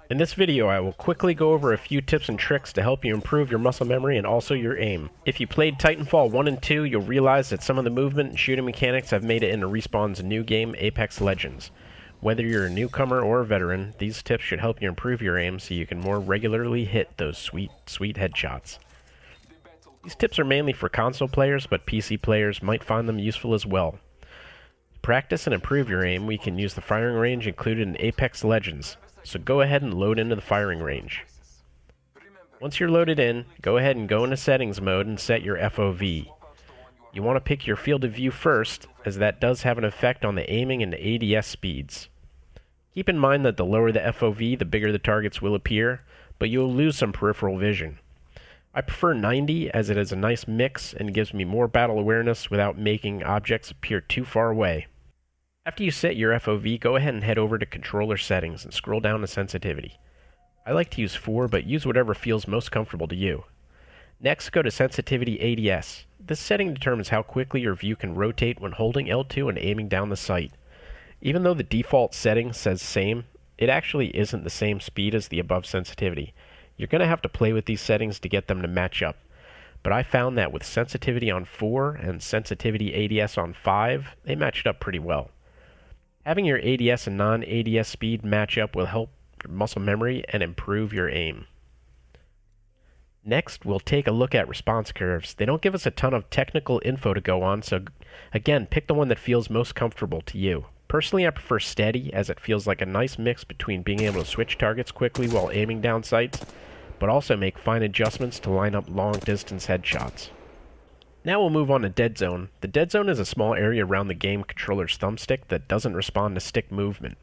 In this video, I will quickly go over a few tips and tricks to help you improve your muscle memory and also your aim. If you played Titanfall 1 and 2, you'll realize that some of the movement and shooting mechanics have made it into Respawn's new game, Apex Legends. Whether you're a newcomer or a veteran, these tips should help you improve your aim so you can more regularly hit those sweet headshots. These tips are mainly for console players, but PC players might find them useful as well. To practice and improve your aim, we can use the firing range included in Apex Legends. So go ahead and load into the firing range. Once you're loaded in, go ahead and go into settings mode and set your FOV. You want to pick your field of view first, as that does have an effect on the aiming and the ADS speeds. Keep in mind that the lower the FOV, the bigger the targets will appear, but you'll lose some peripheral vision. I prefer 90 as it is a nice mix and gives me more battle awareness without making objects appear too far away. After you set your FOV, go ahead and head over to controller settings and scroll down to sensitivity. I like to use 4, but use whatever feels most comfortable to you. Next, go to sensitivity ADS. This setting determines how quickly your view can rotate when holding L2 and aiming down the sight. Even though the default setting says same, it actually isn't the same speed as the above sensitivity. You're going to have to play with these settings to get them to match up. But I found that with sensitivity on 4 and sensitivity ADS on 5, they matched up pretty well. Having your ADS and non-ADS speed match up will help your muscle memory and improve your aim. Next, we'll take a look at response curves. They don't give us a ton of technical info to go on, so again, pick the one that feels most comfortable to you. Personally, I prefer steady, as it feels like a nice mix between being able to switch targets quickly while aiming down sights, but also make fine adjustments to line up long-distance headshots. Now we'll move on to dead zone. The dead zone is a small area around the game controller's thumbstick that doesn't respond to stick movement.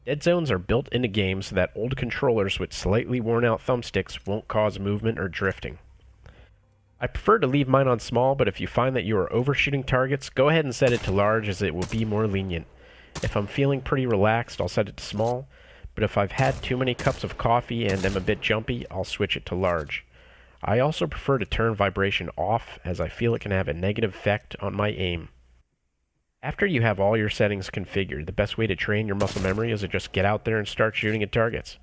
Dead zones are built into games so that old controllers with slightly worn out thumbsticks won't cause movement or drifting. I prefer to leave mine on small, but if you find that you are overshooting targets, go ahead and set it to large as it will be more lenient. If I'm feeling pretty relaxed, I'll set it to small, but if I've had too many cups of coffee and am a bit jumpy, I'll switch it to large. I also prefer to turn vibration off, as I feel it can have a negative effect on my aim. After you have all your settings configured, the best way to train your muscle memory is to just get out there and start shooting at targets.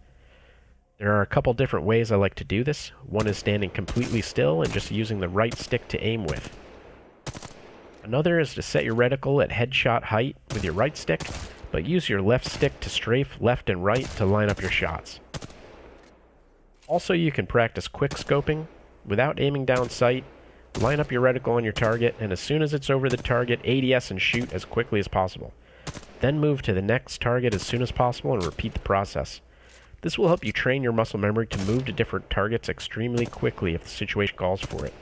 There are a couple different ways I like to do this. One is standing completely still and just using the right stick to aim with. Another is to set your reticle at headshot height with your right stick, but use your left stick to strafe left and right to line up your shots. Also, you can practice quickscoping. Without aiming down sight, line up your reticle on your target, and as soon as it's over the target, ADS and shoot as quickly as possible. Then move to the next target as soon as possible and repeat the process. This will help you train your muscle memory to move to different targets extremely quickly if the situation calls for it.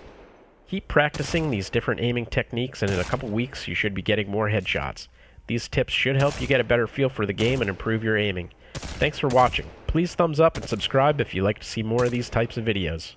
Keep practicing these different aiming techniques, and in a couple weeks you should be getting more headshots. These tips should help you get a better feel for the game and improve your aiming. Thanks for watching. Please thumbs up and subscribe if you'd like to see more of these types of videos.